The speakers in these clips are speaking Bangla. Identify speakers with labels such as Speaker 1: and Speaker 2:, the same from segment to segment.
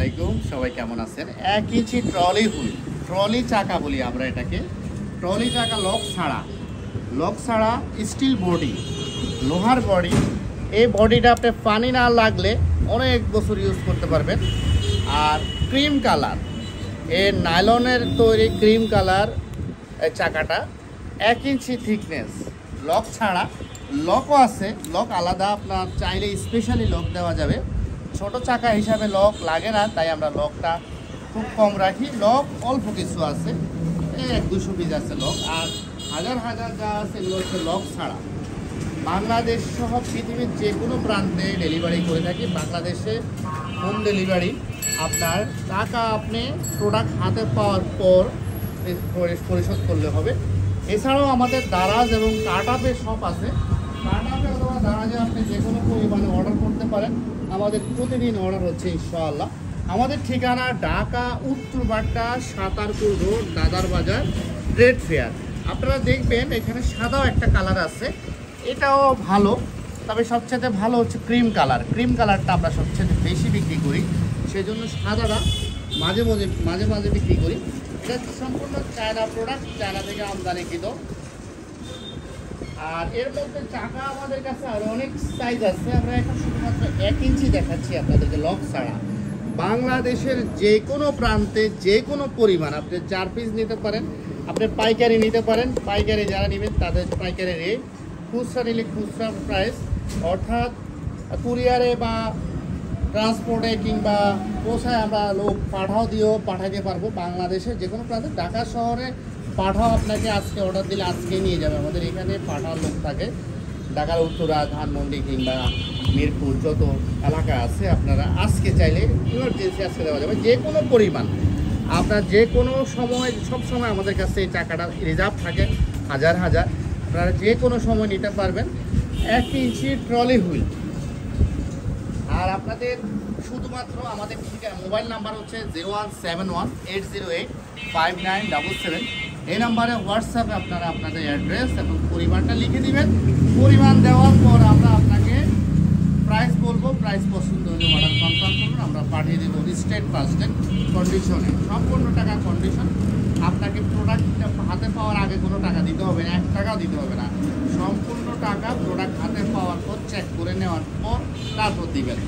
Speaker 1: আলাইকুম, সবাই কেমন আছেন? 1 ইঞ্চি ট্রলি হুইল, ট্রলি চাকা বলি আমরা এটাকে। ট্রলি চাকা লক ছাড়া স্টিল বডি, লোহার বডি। এই বডিটা আপনি পানি না লাগলে অনেক বছর ইউজ করতে পারবেন। আর ক্রিম কালার, এর নাইলনের তৈরি ক্রিম কালার চাকাটা। 1 ইঞ্চি থিকনেস, লক ছাড়া। লকও আছে, লক আলাদা, আপনার চাইলে স্পেশালি লক দেওয়া যাবে। ছোট চাকা হিসাবে লক লাগে না, তাই আমরা লকটা খুব কম রাখি। লক অল্প কিছু আছে, 100-200 পিস আছে লক। আর হাজার হাজার যা আছে এগুলো হচ্ছে লক ছাড়া। বাংলাদেশ সহ পৃথিবীর যে কোনো প্রান্তে ডেলিভারি করে থাকি। বাংলাদেশে হোম ডেলিভারি। আপনার টাকা আপনি প্রোডাক্ট হাতে পাওয়ার পর পরিশোধ করলে হবে। এছাড়াও আমাদের দারাজ এবং কার্টআপের শপ আছে। কার্টআপে অথবা দারাজে আপনি যে কোনো পরিমাণে অর্ডার করতে পারেন। আমাদের প্রতিদিন অর্ডার হচ্ছে ইনশাআল্লাহ। আমাদের ঠিকানা ঢাকা উত্তর বাড্ডা, সাতারপুর রোড, দাদার বাজার, ট্রেড ফেয়ার। আপনারা দেখবেন এখানে সাদাও একটা কালার আছে, এটাও ভালো। তবে সবচেয়ে ভালো হচ্ছে ক্রিম কালার। ক্রিম কালারটা আমরা সবচেয়ে বেশি বিক্রি করি, সেই জন্য সাদাটা মাঝে মাঝে বিক্রি করি। এটা সম্পূর্ণ চায়না প্রোডাক্ট, চায়না থেকে আমদানিকৃত। আর এর মধ্যে চাকা আমাদের কাছে আরও অনেক সাইজ আছে। আমরা এখন শুধুমাত্র 1 ইঞ্চি দেখাচ্ছি আপনাদেরকে লক ছাড়া। বাংলাদেশের যে কোনো প্রান্তে যে কোনো পরিমাণ আপনি 4 পিস নিতে পারেন। আপনি পাইকারি নিতে পারেন, পাইকারি যারা নেবেন তাদের পাইকারি রেট। খুচরা নিলে খুচরা প্রাইস, অর্থাৎ কুরিয়ারে বা ট্রান্সপোর্টে কিংবা পোষায় আমরা লোক দিয়েও পাঠাতে পারবো। বাংলাদেশে যে কোনো প্রান্তে, ঢাকা শহরে পাঠাও আপনাকে আজকে অর্ডার দিলে আজকেই নিয়ে যাবে। আমাদের এখানে পাঠাওয়ার লোক থাকে। ঢাকার উত্তরা, ধানমন্ডি কিংবা মিরপুর যত এলাকা আছে, আপনারা আজকে চাইলে ইমার্জেন্সি আজকে দেওয়া যাবে। যে কোনো পরিমাণ আপনার যে কোনো সময়, সব সময় আমাদের কাছে এই টাকাটা রিজার্ভ থাকে হাজার হাজার। আপনারা যে কোনো সময় নিতে পারবেন। 1 ইঞ্চি ট্রলি হুইল। আর আপনাদের শুধুমাত্র আমাদের ঠিকানা, মোবাইল নাম্বার হচ্ছে 01718085977। এই নাম্বারে হোয়াটসঅ্যাপে আপনারা আপনাদের অ্যাড্রেস এবং পরিমাণটা লিখে দিবেন। পরিমাণ দেওয়ার পর আমরা আপনাকে প্রাইস বলবো, প্রাইস পছন্দ হলে অর্ডার কনফার্ম করুন, আমরা পাঠিয়ে দেবো স্টেট পার্সেন্ট কন্ডিশনে, সম্পূর্ণ টাকা কন্ডিশন। আপনাকে প্রোডাক্টটা হাতে পাওয়ার আগে কোনো টাকা দিতে হবে না, 1 টাকাও দিতে হবে না। সম্পূর্ণ টাকা প্রোডাক্ট হাতে পাওয়ার পর চেক করে নেওয়ার পর তারপর দিবেন।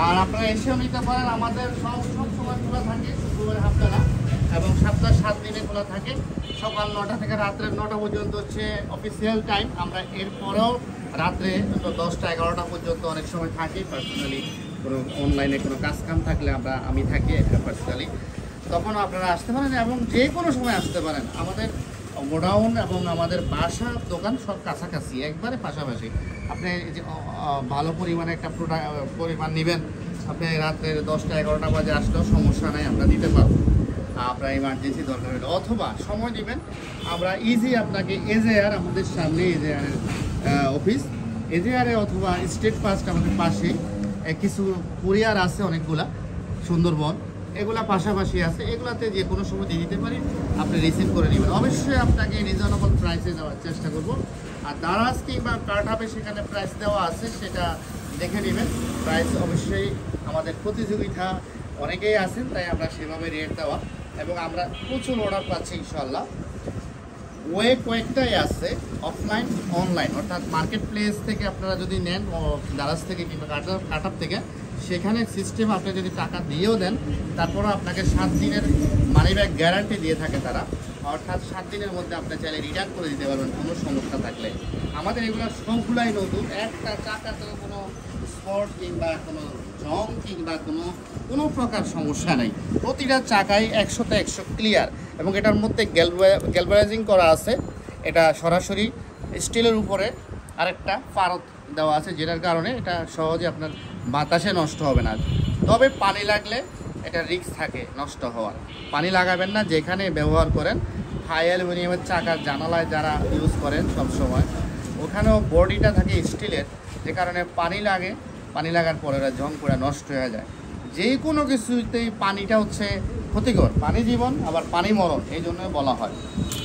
Speaker 1: আর আপনারা এসেও নিতে পারেন। আমাদের সব সময় খোলা থাকে, শুক্রবার হাফবেলা এবং সপ্তাহে 7 দিনে খোলা থাকে। সকাল 9টা থেকে রাত্রে 9টা পর্যন্ত হচ্ছে অফিসিয়াল টাইম। আমরা এরপরেও রাত্রে 10টা-11টা পর্যন্ত অনেক সময় থাকি। পার্সোনালি কোনো অনলাইনে কোনো কাজকাম থাকলে আমি থাকি পার্সোনালি, তখন আপনারা আসতে পারেন এবং যে কোনো সময় আসতে পারেন। আমাদের গোডাউন এবং আমাদের বাসা, দোকান সব কাছাকাছি, একবারে পাশাপাশি। আপনি যে ভালো পরিমাণে একটা পরিমাণ নেবেন, আপনি রাত্রে 10টা-11টা বাজে আসলেও সমস্যা নাই, আমরা দিতে পারবো। আপনার ইমার্জেন্সি দরকার হলে অথবা সময় নেবেন, আমরা ইজি আপনাকে এজেআর, আমাদের সামনে এজেআরের অফিস, এজেআরে অথবা স্টেট ফার্স্ট আমাদের পাশে কিছু কুরিয়ার আছে অনেকগুলা, সুন্দরবন, এগুলা পাশাপাশি আছে। এগুলাতে যে কোনো সময় দিয়ে দিতে পারি, আপনি রিসিভ করে নেবেন। অবশ্যই আপনাকে রিজনেবল প্রাইসে দেওয়ার চেষ্টা করব। আর দারাজ কিংবা কার্টআপে সেখানে প্রাইস দেওয়া আছে, সেটা দেখে নেবেন। প্রাইস অবশ্যই আমাদের প্রতিযোগিতা অনেকেই আছেন, তাই আমরা সেভাবে রেট দেওয়া, এবং আমরা প্রচুর অর্ডার পাচ্ছি ইনশাল্লাহ। ওয়ে কয়েকটাই আছে, অফলাইন অনলাইন, অর্থাৎ মার্কেট প্লেস থেকে আপনারা যদি নেন, দারাজ থেকে কিংবা কার্টআপ থেকে, সেখানে সিস্টেম আপনি যদি টাকা দিয়েও দেন, তারপরও আপনাকে 7 দিনের মানি ব্যাক গ্যারান্টি দিয়ে থাকে তারা। অর্থাৎ 7 দিনের মধ্যে আপনি চাইলে রিটার্ন করে দিতে পারবেন কোনো সমস্যা থাকলে। আমাদের এগুলো সবগুলাই নতুন, একটা চাকাতে কোনো স্পট কিংবা কোনো জং কিংবা কোনো প্রকার সমস্যা নেই। প্রতিটা চাকাই 100তে 100 ক্লিয়ার, এবং এটার মধ্যে গ্যালভানাইজিং করা আছে। এটা সরাসরি স্টিলের উপরে আরেকটা পারদ দেওয়া আছে, যেটার কারণে এটা সহজে আপনার বাতাসে নষ্ট হবে না। তবে পানি লাগলে এটা রিস্ক থাকে নষ্ট হওয়ার। পানি লাগাবেন না যেখানে ব্যবহার করেন। হাই অ্যালুমিনিয়ামের চাকার জানালায় যারা ইউজ করেন সব সময়, ওখানেও বডিটা থাকে স্টিলের, যে কারণে পানি লাগে, পানি লাগার পরে ওরা জং করে নষ্ট হয়ে যায়। যে কোনো কিছুতেই পানিটা হচ্ছে ক্ষতিকর। পানি জীবন, আবার পানি মরণ, এই জন্যই বলা হয়।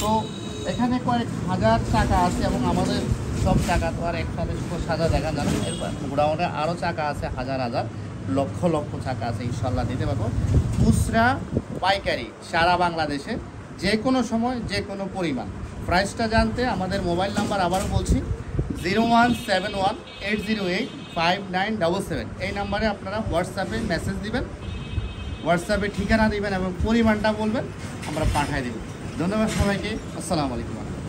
Speaker 1: তো এখানে কয়েক হাজার চাকা আছে, এবং আমাদের সব চাকা তো আর একসাথে সাজা দেখা যায় না। এরপর গোডাউনে আরও চাকা আছে হাজার হাজার। লক্ষ লক্ষ টাকা আছে, ইনশাল্লাহ দিতে পারবো। খুচরা পাইকারি সারা বাংলাদেশে যে কোনো সময় যে কোনো পরিমাণ। প্রাইসটা জানতে আমাদের মোবাইল নাম্বার আবারও বলছি 017180859777। এই নাম্বারে আপনারা হোয়াটসঅ্যাপে মেসেজ দিবেন, হোয়াটসঅ্যাপে ঠিকানা দিবেন এবং পরিমাণটা বলবেন, আমরা পাঠিয়ে দেব। ধন্যবাদ সবাইকে। আসসালামু আলাইকুম।